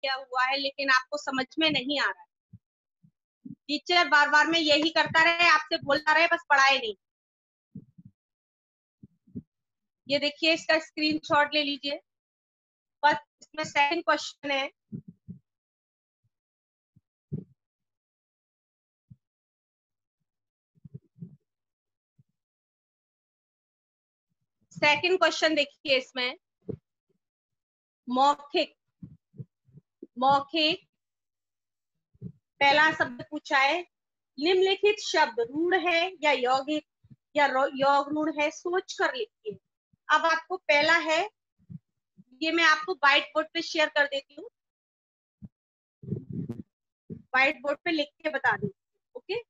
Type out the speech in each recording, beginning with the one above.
किया हुआ है, लेकिन आपको समझ में नहीं आ रहा है। टीचर बार बार में यही करता रहे, आपसे बोलता रहे, बस पढ़ाए नहीं। ये देखिए, इसका स्क्रीनशॉट ले लीजिए। बस इसमें सेकंड क्वेश्चन है। सेकंड क्वेश्चन देखिए इसमें, मौखिक। मौखिक पहला शब्द पूछा है, निम्नलिखित शब्द रूढ़ है या यौगिक या योग रूढ़ है, सोच कर लिखिए। अब आपको पहला है, ये मैं आपको व्हाइट बोर्ड पे शेयर कर देती हूँ, व्हाइट बोर्ड पे लिख के बता दी। ओके,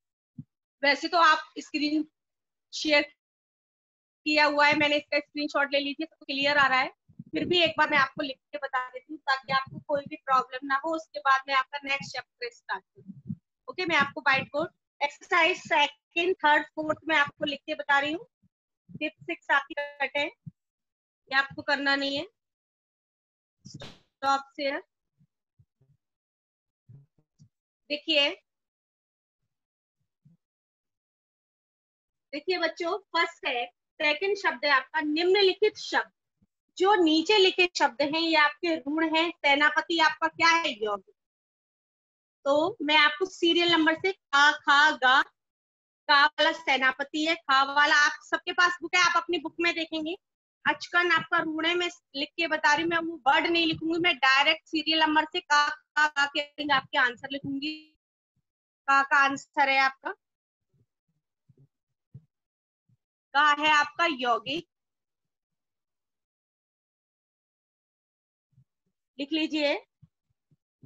वैसे तो आप स्क्रीन शेयर किया हुआ है, मैंने इसका स्क्रीनशॉट ले लीजिए तो क्लियर आ रहा है। फिर भी एक बार मैं आपको लिख के बता देती हूँ ताकि आपको कोई भी प्रॉब्लम ना हो, उसके बाद में आपका नेक्स्ट चैप्टर स्टार्ट करूँ। ओके, मैं आपको white board exercise second third fourth में आपको लिख के बता रही हूँ। फिफ्थ सिक्स आपकी कट है, ये आपको करना नहीं है। Stop share. देखिए देखिए बच्चों, फर्स्ट है, सेकंड शब्द है आपका निम्नलिखित शब्द। जो नीचे लिखे शब्द हैं ये आपके ऋण हैं। सेनापति आपका क्या है? योग। तो मैं आपको सीरियल नंबर से का खा गा, का वाला सेनापति है, खा वाला आप सबके पास बुक है, आप अपनी बुक में देखेंगे। अचकन आपका रूणे में लिख के बता रही हूँ, मैं वो वर्ड नहीं लिखूंगी, मैं डायरेक्ट सीरियल नंबर से का के आपके आंसर लिखूंगी। का आंसर है आपका, का है आपका यौगिक, लिख लीजिए।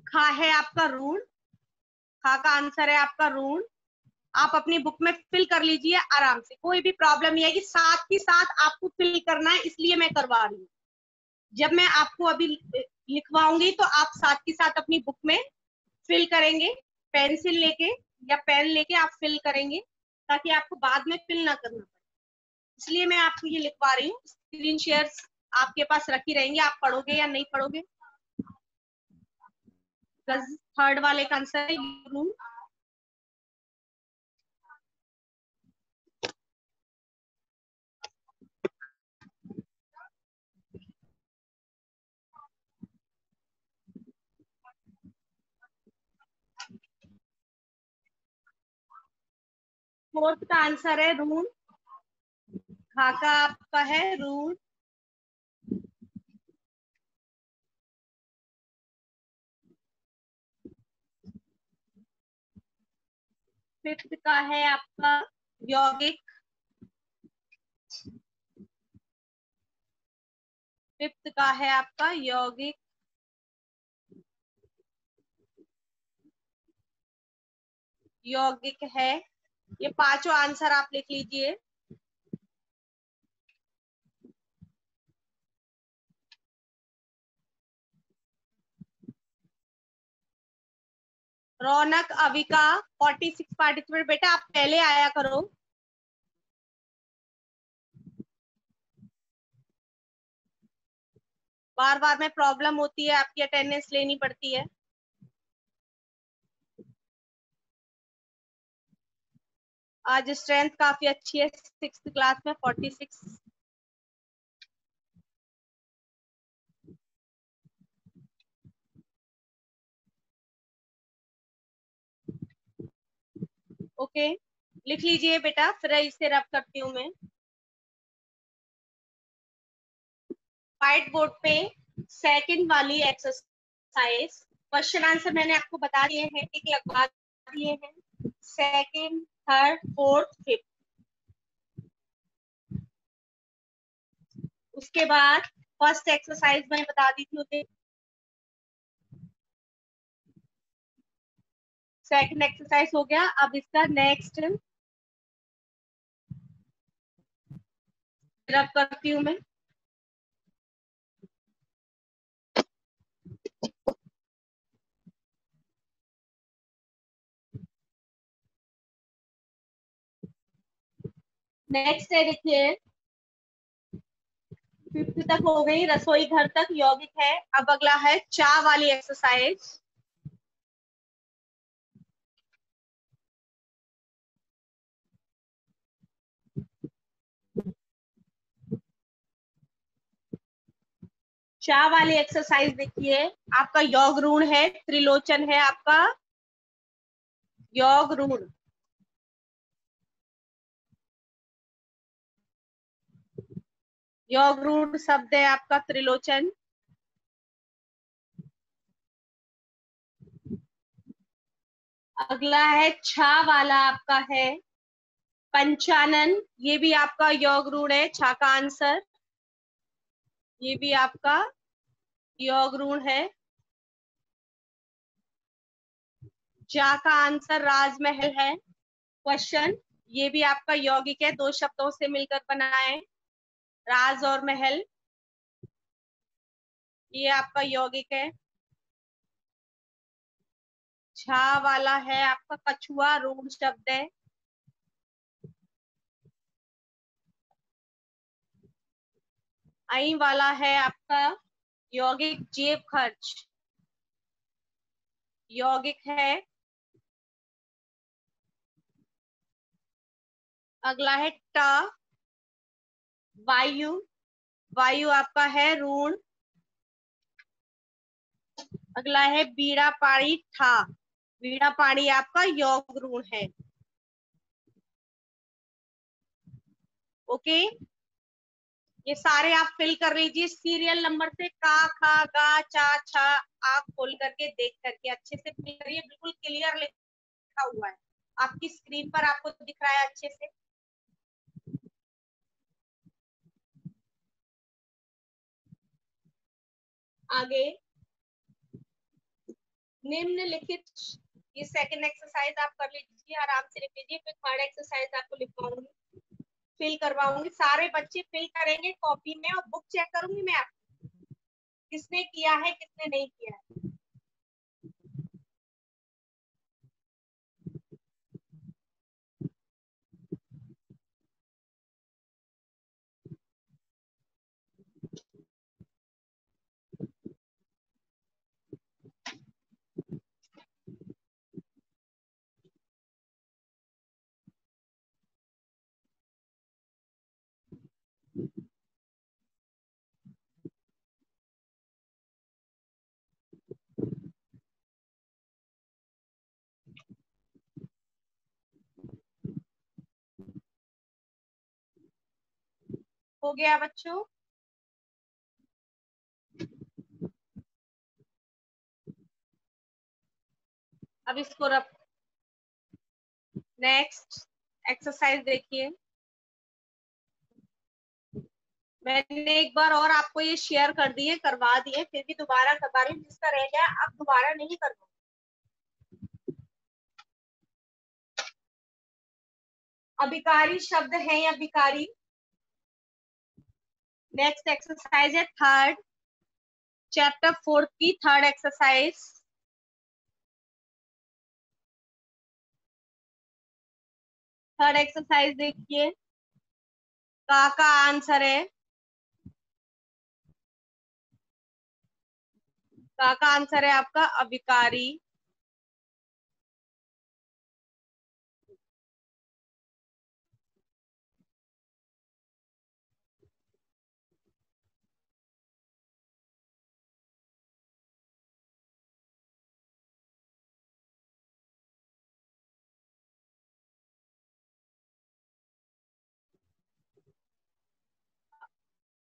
खा है आपका ऋण, खा का आंसर है आपका ऋण। आप अपनी बुक में फिल कर लीजिए आराम से, कोई भी प्रॉब्लम नहीं है कि साथ ही साथ आपको फिल करना है, इसलिए मैं करवा रही हूँ। जब मैं आपको अभी लिखवाऊंगी तो आप साथ ही साथ अपनी बुक में फिल करेंगे, पेंसिल लेके या पेन लेके आप फिल करेंगे, ताकि आपको बाद में फिल ना करना पड़े। इसलिए मैं आपको ये लिखवा रही हूँ। स्क्रीन शेयर आपके पास रखी रहेंगे, आप पढ़ोगे या नहीं पढ़ोगे। थर्ड वाले का आंसर है यूरूम। फोर्थ का आंसर है रून। खा का आपका है रून। फिफ्थ का है आपका यौगिक। फिफ्थ का है आपका यौगिक। यौगिक है। ये पांचों आंसर आप लिख लीजिए। रौनक अविका 46 पार्टिसिपेट, बेटा आप पहले आया करो। बार बार में प्रॉब्लम होती है, आपकी अटेंडेंस लेनी पड़ती है। आज स्ट्रेंथ काफी अच्छी है, सिक्स क्लास में 46। ओके, लिख लीजिए बेटा, फिर इसे रब करती हूँ मैं व्हाइट बोर्ड पे। सेकंड वाली एक्सरसाइज क्वेश्चन आंसर मैंने आपको बता दिए हैं, एक लगवा दिए हैं। सेकंड थर्ड फोर्थ फिफ्थ, उसके बाद फर्स्ट एक्सरसाइज मैंने बता दी थी उसे। सेकंड एक्सरसाइज हो गया, अब इसका नेक्स्ट रब करती हूँ मैं। नेक्स्ट है देखिए, 5th तक हो गई, रसोई घर तक यौगिक है। अब अगला है चा वाली एक्सरसाइज। चा वाली एक्सरसाइज देखिए, आपका योग ऋण है, त्रिलोचन है आपका योग ऋण। योग ऋण शब्द है आपका त्रिलोचन। अगला है छा वाला आपका है पंचानन, ये भी आपका योग ऋण है, छा का आंसर ये भी आपका योग ऋण है। जा का आंसर राजमहल है। क्वेश्चन, ये भी आपका यौगिक है, दो शब्दों से मिलकर बना है, राज और महल, ये आपका यौगिक है। झा वाला है आपका कछुआ, ऋण शब्द है। आई वाला है आपका यौगिक जेब खर्च, यौगिक है। अगला है ट वायु, वायु आपका है ऋण। अगला है बीड़ा पाड़ी ठा, बीड़ा पाड़ी आपका योग ऋण है। ओके, ये सारे आप फिल कर लीजिए सीरियल नंबर से, का खा गा चा छा, आप खोल करके देख करके अच्छे से फिल करिए, बिल्कुल क्लियर लिखा हुआ है आपकी स्क्रीन पर, आपको दिख रहा है अच्छे से। आगे निम्नलिखित, ये सेकंड एक्सरसाइज आप कर लीजिए, आराम से लिख लीजिए, फिर थर्ड एक्सरसाइज आपको लिखवाऊंगी, फिल करवाऊंगी, सारे बच्चे फिल करेंगे कॉपी में, और बुक चेक करूंगी मैं आप किसने किया है किसने नहीं किया है। हो गया बच्चों? अब इसको रख, नेक्स्ट एक्सरसाइज देखिए, मैंने एक बार और आपको ये शेयर कर दिए, करवा दिए, फिर भी दोबारा करवा रही हूँ, जिसका रह गया अब दोबारा नहीं करवा। अभिकारी शब्द है या विकारी। नेक्स्ट एक्सरसाइज है थर्ड, चैप्टर 4 की थर्ड एक्सरसाइज। थर्ड एक्सरसाइज देखिए, का आंसर है, का आंसर है आपका अभिकारी।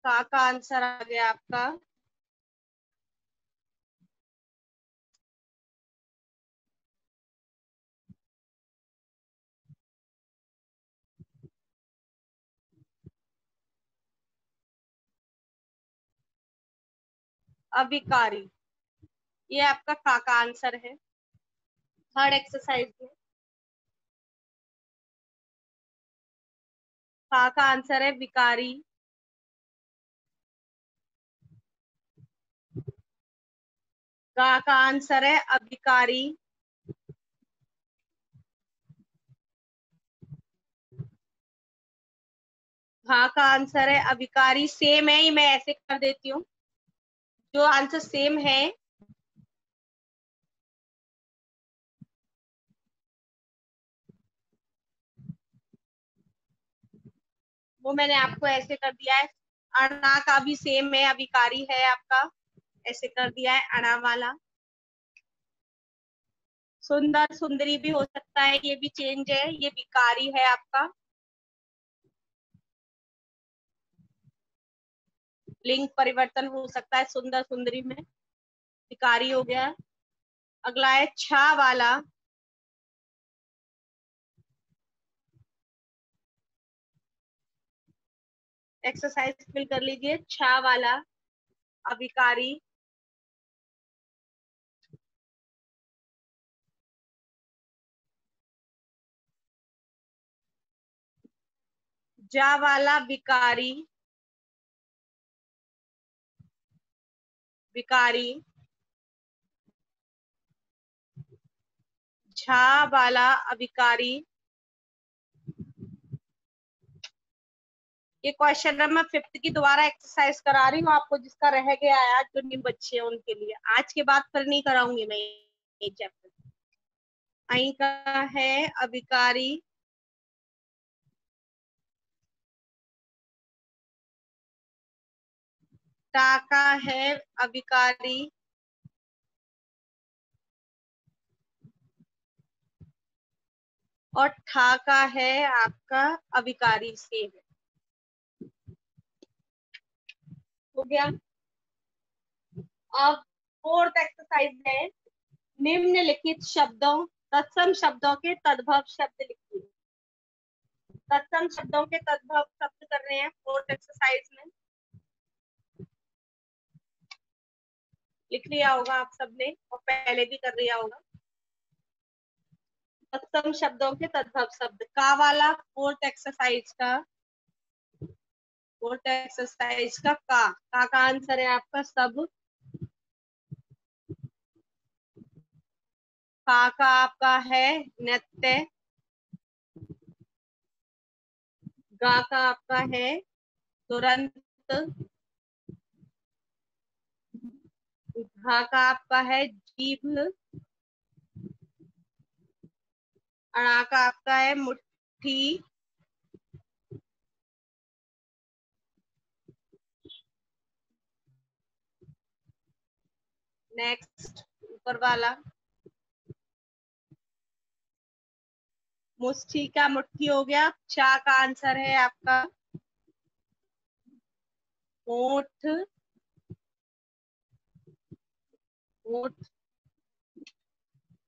का आंसर आ गया आपका अभिकारी, ये आपका का आंसर है थर्ड एक्सरसाइज में। का आंसर है विकारी। का आंसर है अभिकारी। हाँ का आंसर है अविकारी। सेम है, ये मैं ऐसे कर देती हूँ, जो आंसर सेम है वो मैंने आपको ऐसे कर दिया है। अणा का भी सेम है, अविकारी है आपका, ऐसे कर दिया है अणा वाला। सुंदर सुंदरी भी हो सकता है, ये भी चेंज है, ये विकारी है आपका। लिंग परिवर्तन हो सकता है सुंदर सुंदरी में, विकारी हो गया। अगला है छा वाला। एक्सरसाइज फिल कर लीजिए, छा वाला अविकारी। जा वाला विकारी, विकारी। झा वाला अविकारी। ये क्वेश्चन नंबर 5 की दोबारा एक्सरसाइज करा रही हूँ आपको, जिसका रह गया है आज, जो न्यू बच्चे हैं उनके लिए। आज के बाद फिर नहीं कराऊंगी मैं ये चैप्टर। आई का है अविकारी, टा का है अविकारी, और ठा का है आपका अविकारी। सेम हो गया। अब फोर्थ एक्सरसाइज है, निम्नलिखित शब्दों, तत्सम शब्दों के तद्भव शब्द लिखिए। तत्सम शब्दों के तद्भव शब्द कर रहे हैं फोर्थ एक्सरसाइज में। लिख लिया होगा आप सबने, और पहले भी कर लिया होगा। तत्सम शब्दों के तद्भव शब्द, का वाला फोर्थ एक्सरसाइज का आंसर है आपका सब। का आपका है नृत्य। गा का आपका है तुरंत। घा का आपका है जीभ। अणा का आपका है मुट्ठी। नेक्स्ट ऊपर वाला, मुष्ठी का मुट्ठी हो गया। चा का आंसर है आपका होठ। होठ।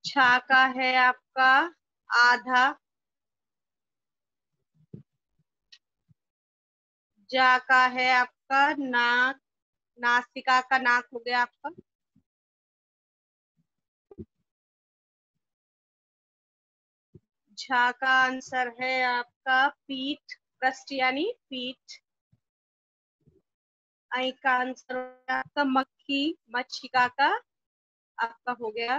छा का है आपका आधा। जा का है आपका नाक, नासिका का नाक हो गया आपका। झा का आंसर है आपका पीठ, पृष्ठ यानी पीठ। आई का आंसर है आपका मक्खी, मच्छिका का आपका हो गया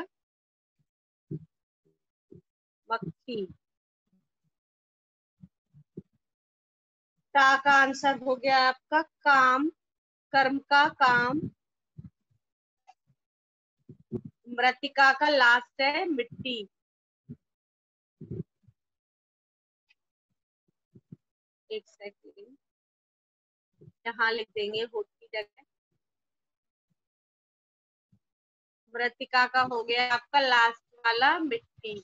मक्खी। ता का आंसर हो गया आपका काम, कर्म का काम। मृतिका का लास्ट है मिट्टी। एक सेकंड, यहाँ लिख देंगे होठ की जगह। मृतिका का हो गया आपका लास्ट वाला मिट्टी।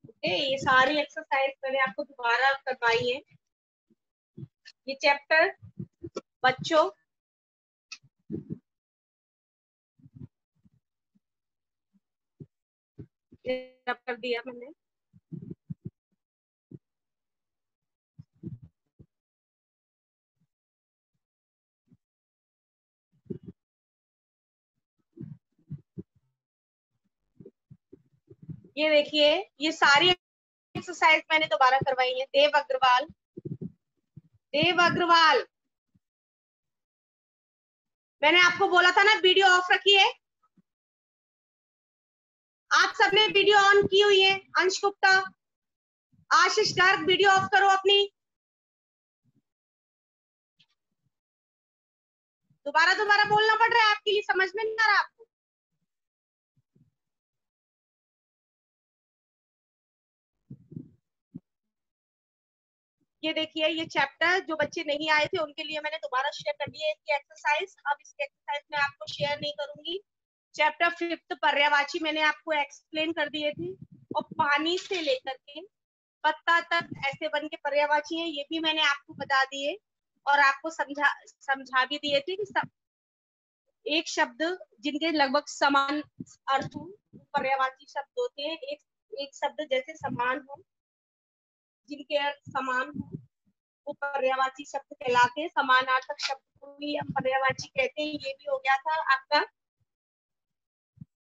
ओके, ये सारी एक्सरसाइज मैंने आपको दोबारा करवाई है। ये चैप्टर बच्चों कर दिया मैंने। ये देखिए, ये सारी एक्सरसाइज मैंने दोबारा करवाई है। देव अग्रवाल, देव अग्रवाल, मैंने आपको बोला था ना वीडियो ऑफ रखिए। आप सबने वीडियो ऑन की हुई है। अंश गुप्ता, आशीष गर्ग, वीडियो ऑफ करो अपनी। दोबारा दोबारा बोलना पड़ रहा है आपके लिए, समझ में नहीं आ रहा आपको? ये देखिए, ये चैप्टर जो बच्चे नहीं आए थे उनके लिए मैंने दोबारा शेयर कर दिया इसकी एक्सरसाइज। अब इसकी एक्सरसाइज मैं आपको शेयर नहीं करूंगी। चैप्टर 5 पर्यायवाची मैंने आपको एक्सप्लेन कर दिए थे, और पानी से लेकर के पत्ता तक ऐसे बन के पर्यायवाची हैं, ये भी मैंने आपको बता दिए और आपको समझा भी दिए थे कि एक शब्द जिनके लगभग समान अर्थ हो पर्यायवाची शब्द होते हैं। एक शब्द जैसे समान हो, जिनके अर्थ समान हो, वो पर्यायवाची शब्द कहलाते हैं। समानार्थक शब्द को भी हम पर्यायवाची कहते हैं। ये भी हो गया था आपका।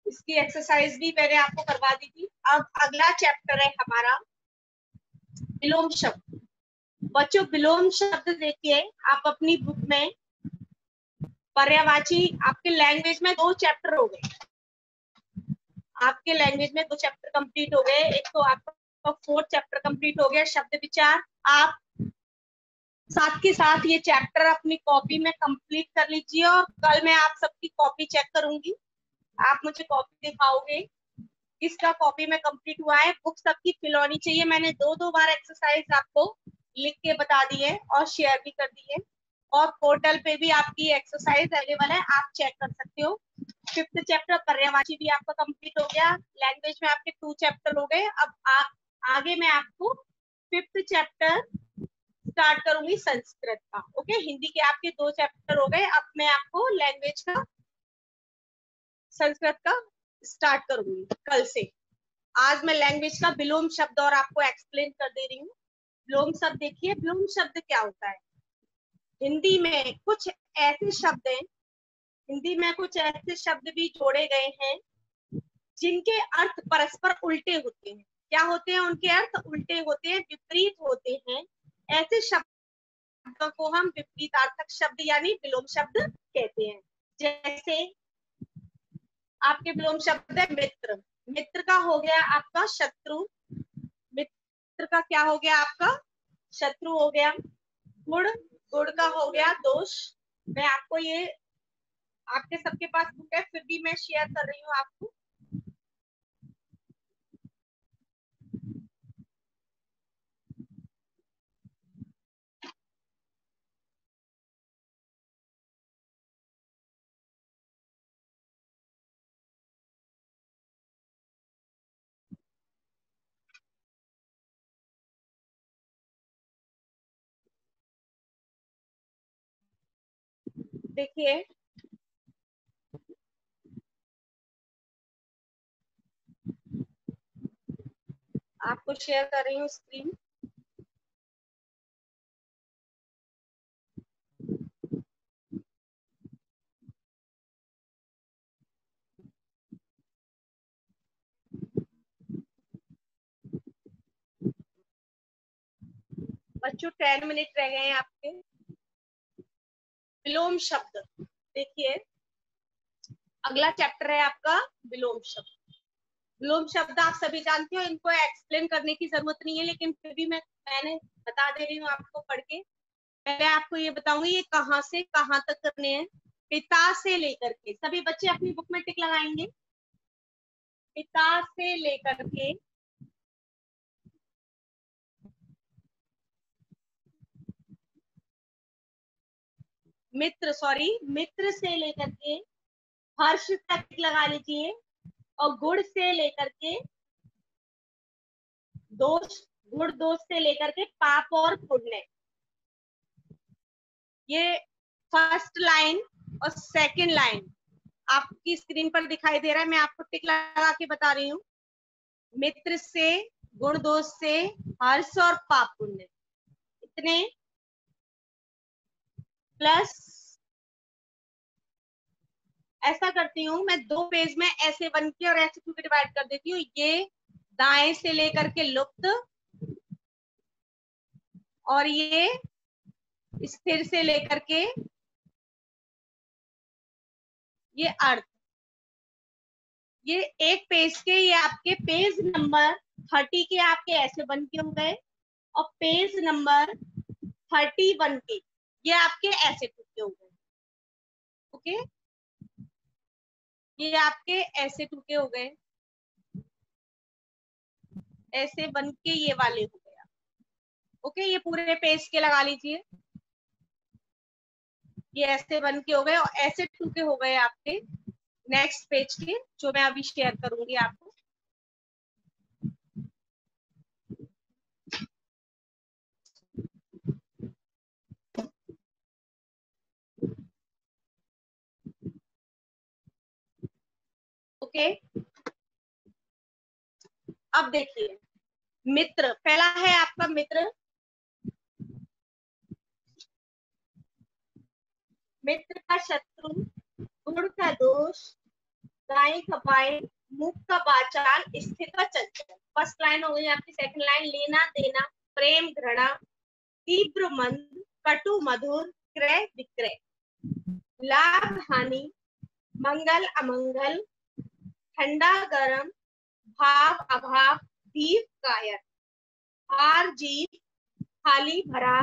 इसकी एक्सरसाइज भी मैंने आपको करवा दी थी। अब अगला चैप्टर है हमारा विलोम शब्द। बच्चों, विलोम शब्द देखिए, आप अपनी बुक में पर्यायवाची, आपके लैंग्वेज में 2 चैप्टर हो गए। आपके लैंग्वेज में 2 चैप्टर कंप्लीट हो गए। एक तो आपका 4th चैप्टर कंप्लीट हो गया, शब्द विचार। आप साथ के साथ ये चैप्टर अपनी कॉपी में कंप्लीट कर लीजिए, और कल मैं आप सबकी कॉपी चेक करूंगी। आप मुझे कॉपी दिखाओगे किसका कॉपी में कंप्लीट हुआ है। बुक सबकी फिल होनी चाहिए। मैंने 2 बार एक्सरसाइज आपको लिख के बता दी है और शेयर भी कर दी है, और पोर्टल पे भी आपकी एक्सरसाइज अवेलेबल है, आप चेक कर सकते हो। 5th चैप्टर पर्यायवाची भी आपका कंप्लीट हो गया। लैंग्वेज में आपके 2 चैप्टर हो गए। अब आगे मैं आपको 5th चैप्टर स्टार्ट करूंगी संस्कृत का। ओके, हिंदी के आपके 2 चैप्टर हो गए। अब मैं आपको लैंग्वेज का, संस्कृत का स्टार्ट करूंगी कल से। आज मैं लैंग्वेज का विलोम शब्द और आपको एक्सप्लेन कर दे रही हूँ। विलोम शब्द देखिए, विलोम शब्द क्या होता है। हिंदी में कुछ ऐसे शब्द हैं, हिंदी में कुछ ऐसे शब्द भी जोड़े गए हैं जिनके अर्थ परस्पर उल्टे होते हैं। क्या होते हैं? उनके अर्थ उल्टे होते हैं, विपरीत होते हैं। ऐसे शब्दों को हम विपरीतार्थक शब्द यानी विलोम शब्द कहते हैं। जैसे आपके विलोम शब्द है मित्र। मित्र का हो गया आपका शत्रु। मित्र का क्या हो गया? आपका शत्रु हो गया। गुण, गुण का हो गया दोष। मैं आपको ये, आपके सबके पास बुक है फिर भी मैं शेयर कर रही हूँ आपको। देखिए, आपको शेयर कर रही हूँ स्क्रीन। बच्चों 10 मिनट रह गए हैं आपके। विलोम शब्द देखिए, अगला चैप्टर है आपका विलोम शब्द। विलोम शब्द आप सभी जानते हो, इनको एक्सप्लेन करने की जरूरत नहीं है, लेकिन फिर भी मैंने बता दे रही हूँ आपको पढ़ के। पहले आपको ये बताऊंगी ये कहाँ से कहाँ तक करने हैं। पिता से लेकर के, सभी बच्चे अपनी बुक में टिक लगाएंगे। पिता से लेकर के मित्र से लेकर के हर्ष तक लगा लीजिए, और गुण से लेकर के दोष, गुण दोष से लेकर के पाप और पुण्य। ये फर्स्ट लाइन और सेकंड लाइन आपकी स्क्रीन पर दिखाई दे रहा है। मैं आपको टिक लगा के बता रही हूँ। मित्र से, गुण दोष से, हर्ष और पाप पुण्य, इतने प्लस। ऐसा करती हूँ मैं 2 पेज में ऐसे बन के और ऐसे क्यों डिवाइड कर देती हूँ। ये दाएं से लेकर के लुप्त, और ये स्थिर से लेकर के ये अर्थ। ये एक पेज के, ये आपके पेज नंबर 30 के आपके ऐसे बन के हो गए, और पेज नंबर 31 के ये आपके ऐसे टूट के हो गए। ओके, ये आपके ऐसे टू के हो गए, ऐसे बन के ये वाले हो गया। ओके, ये पूरे पेज के लगा लीजिए, ये ऐसे बन के हो गए और ऐसे टू के हो गए आपके नेक्स्ट पेज के, जो मैं अभी शेयर करूंगी आपको। ओके, अब देखिए मित्र, पहला है आपका मित्र। मित्र का शत्रु, गुण का दोष, गाय खपाए, मुख का वाचाल, स्थिर का चंचल। फर्स्ट लाइन हो गई आपकी। सेकंड लाइन, लेना देना, प्रेम घृणा, तीव्र मंद, कटु मधुर, क्रय विक्रय, लाभ हानि, मंगल अमंगल, ठंडा गरम, भाव अभाव, दीप कायर, हार जीत, खाली भरा,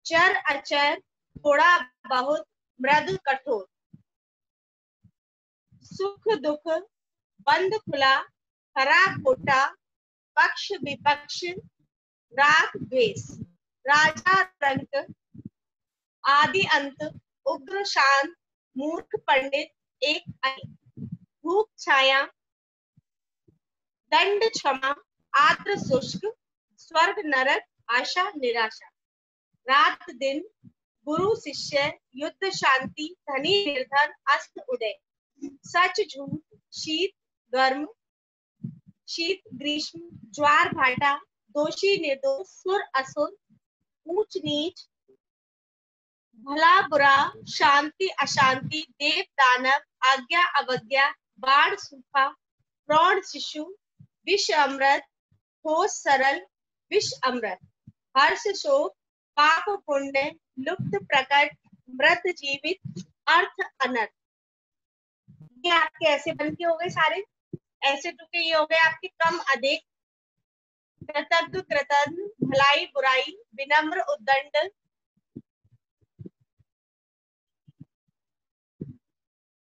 चर अचर, थोड़ा बहुत, मृदु कठोर, सुख दुख, बंद खुला, हरा खोटा, पक्ष विपक्ष, राग द्वेष, राजा रंक, आदि अंत, उग्र शांत, मूर्ख पंडित, एक अनेक, धूप छाया, दंड क्षमा, आद्र शुष्क, स्वर्ग नरक, आशा निराशा, रात दिन, गुरु शिष्य, युद्ध शांति, धनी निर्धन, अस्त उदय, सच झूठ, शीत गर्म, शीत ग्रीष्म, ज्वार भाटा, दोषी निर्दोष, सुर असुर, ऊंच नीच, भला बुरा, शांति अशांति, देव दानव, आज्ञा अवज्ञा, बाढ़ सूखा, प्रौढ़ शिशु, विष अमृत, ठोस सरल, विष अमृत, हर्ष शोक, पाप पुण्य, लुप्त प्रकट, मृत जीवित, अर्थ अनर्थ। ये आपके ऐसे बन के हो गए सारे। ऐसे टू के ये हो गए आपके कम अधिक, कृतज्ञ कृतज्ञ, भलाई बुराई, विनम्र उद्दंड,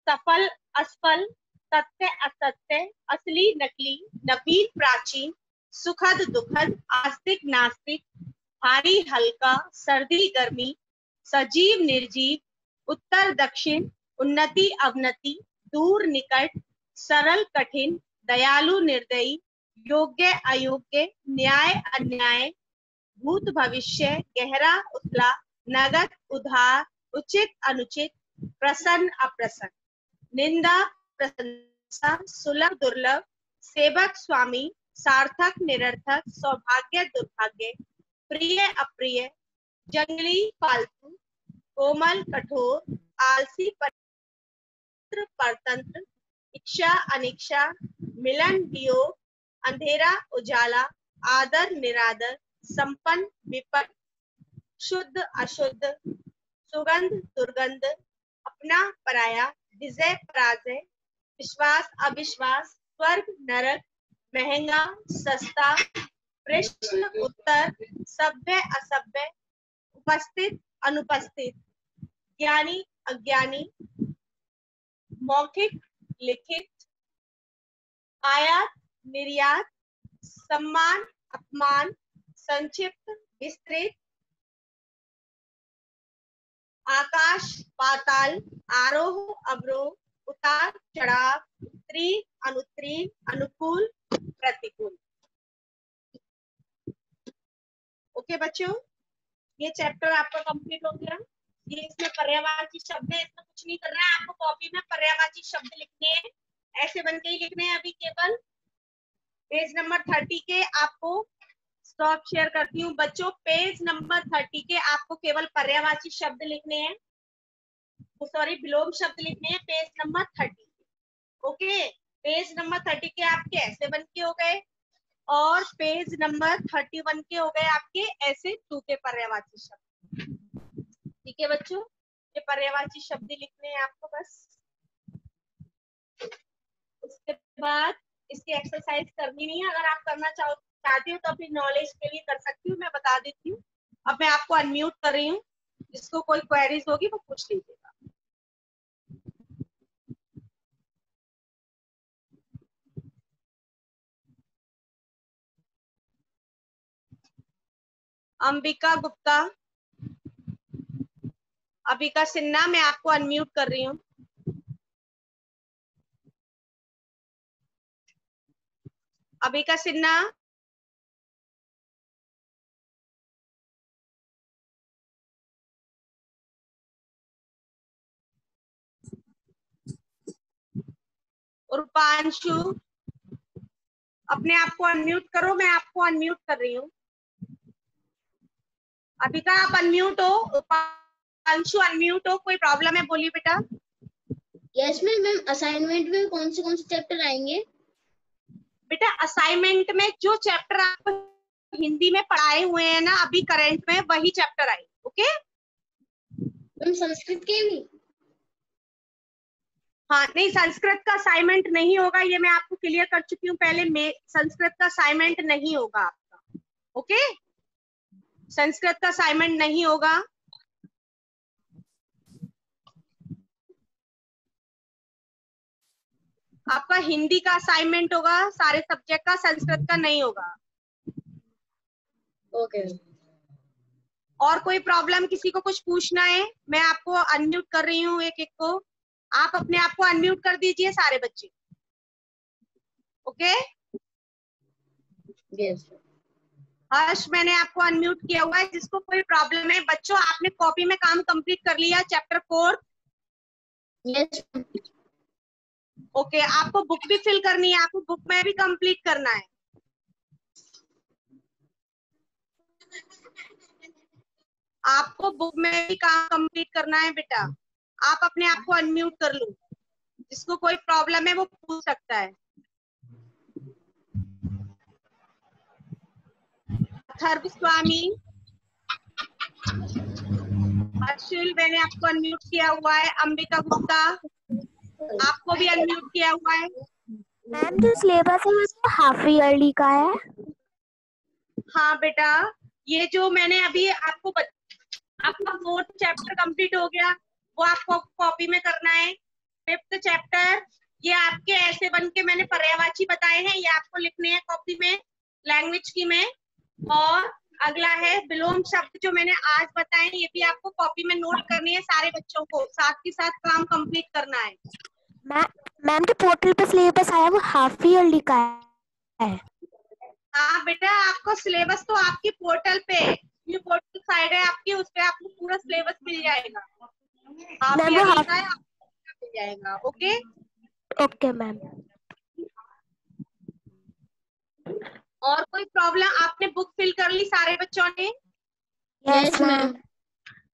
सफल असफल, सत्य असत्य, असली नकली, नवीन प्राचीन, सुखद दुखद, आस्तिक नास्तिक, भारी हल्का, सर्दी गर्मी, सजीव निर्जीव, उत्तर दक्षिण, उन्नति अवनति, दूर निकट, सरल कठिन, दयालु निर्दयी, योग्य अयोग्य, न्याय अन्याय, भूत भविष्य, गहरा उथला, नगद उधार, उचित अनुचित, प्रसन्न अप्रसन्न, निंदा प्रशंसा, सुलभ दुर्लभ, सेवक स्वामी, सार्थक निरर्थक, सौभाग्य दुर्भाग्य, प्रिय अप्रिय, जंगली पालतू, कोमल कठोर, आलसी पवित्र परतंत्र, इच्छा अनिच्छा, मिलन वियोग, अंधेरा उजाला, आदर निरादर, संपन्न विपन्न, शुद्ध अशुद्ध, सुगंध दुर्गंध, अपना पराया, विजय पराजय, विश्वास अविश्वास, स्वर्ग नरक, महंगा सस्ता, प्रश्न उत्तर, सभ्य असभ्य, उपस्थित अनुपस्थित, ज्ञानी अज्ञानी, मौखिक लिखित, आयात निर्यात, सम्मान अपमान, संक्षिप्त विस्तृत, आकाश पाताल, आरोह अवरोह, उतार चढ़ाव, उत्तीर्ण अनुत्तीर्ण, अनुकूल प्रतिकूल। ओके बच्चों, ये चैप्टर आपका कंप्लीट हो गया। ये इसमें पर्यायवाची शब्द है, इसमें कुछ नहीं करना है आपको। कॉपी में पर्यायवाची शब्द लिखने हैं, ऐसे बन के ही लिखने हैं। अभी केवल पेज नंबर 30 के आपको स्टॉप शेयर करती हूँ बच्चों। पेज नंबर 30 के आपको केवल पर्यायवाची शब्द लिखने हैं, सॉरी विलोम शब्द लिखने हैं page number 30। Okay, page number 30 के आपके ऐसे बन के हो गए और पेज नंबर 31 के हो गए आपके ऐसे टू के पर्यायवाची शब्द। ठीक है बच्चों, ये पर्यायवाची शब्द लिखने हैं आपको बस। उसके बाद इसकी एक्सरसाइज करनी नहीं है। अगर आप करना चाहती हो तो अपनी नॉलेज के लिए कर सकती हूँ, मैं बता देती हूँ। अब मैं आपको अनम्यूट कर रही हूँ, जिसको कोई क्वेरीज होगी वो पूछ लीजिएगा। अंबिका गुप्ता, अंबिका सिन्हा, मैं आपको अनम्यूट कर रही हूँ। अंबिका सिन्हा, रूपांशु, अपने आप को अनम्यूट करो, मैं आपको अनम्यूट कर रही हूँ। अंबिका आप अनम्यूट हो, रूपांशु अनम्यूट हो, कोई प्रॉब्लम है बोलिए बेटा। Yes ma'am. मैम असाइनमेंट में कौन से चैप्टर आएंगे? बेटा असाइनमेंट में जो चैप्टर आपको हिंदी में पढ़ाए हुए हैं ना अभी करंट में, वही चैप्टर आएंगे। ओके मैम संस्कृत के भी? हाँ, नहीं संस्कृत का असाइनमेंट नहीं होगा, ये मैं आपको क्लियर कर चुकी हूँ पहले। में संस्कृत का असाइनमेंट नहीं होगा आपका। ओके, संस्कृत का असाइनमेंट नहीं होगा। आपका हिंदी का असाइनमेंट होगा सारे सब्जेक्ट का, संस्कृत का नहीं होगा। ओके। और कोई प्रॉब्लम, किसी को कुछ पूछना है? मैं आपको अनम्यूट कर रही हूँ एक एक को, आप अपने आप को अनम्यूट कर दीजिए सारे बच्चे। Okay yes. हर्ष, मैंने आपको अनम्यूट किया हुआ है। जिसको कोई प्रॉब्लम है बच्चों, आपने कॉपी में काम कंप्लीट कर लिया चैप्टर 4? यस। ओके, आपको बुक भी फिल करनी है, आपको बुक में भी कंप्लीट करना है। आपको बुक में भी काम कंप्लीट करना है बेटा। आप अपने आप को अनम्यूट कर लो, जिसको कोई प्रॉब्लम है वो पूछ सकता है। अथर्व स्वामी, अर्शिल, मैंने आपको अनम्यूट किया हुआ है। अंबिका गुप्ता, आपको भी अनम्यूट किया हुआ है। मैम जो सिलेबस है वो हाफ ईयरली का है? हाँ बेटा, ये जो मैंने अभी आपको आपका 4th चैप्टर कंप्लीट हो गया, वो आपको कॉपी में करना है। 5th चैप्टर, ये आपके ऐसे बन के मैंने पर्यायवाची बताए हैं, ये आपको लिखने हैं कॉपी में, लैंग्वेज की में। और अगला है विलोम शब्द, जो मैंने आज बताए, ये भी आपको कॉपी में नोट करनी है सारे बच्चों को, साथ के साथ काम कंप्लीट करना है। मैम जो पोर्टल पे सिलेबस आया वो हाफ ईयरली का है? हाँ बेटा, आपको सिलेबस तो आपकी पोर्टल पे, ये पोर्टल साइड है आपकी, उस पे आपको पूरा सिलेबस मिल जाएगा। हाफ मैम वो ईयरली हाफ। का है, आपको मिल जाएगा। Okay okay ma'am. और कोई प्रॉब्लम? आपने बुक फिल कर ली सारे बच्चों ने? Yes ma'am.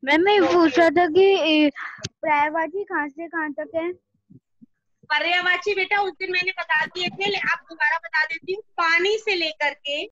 मैम मैं पूछ रहा था कि पर्यायवाची कहाँ से कहाँ तक है? पर्यायवाची बेटा उस दिन मैंने बता दिए थे, आप दोबारा बता देती हूँ। पानी से लेकर के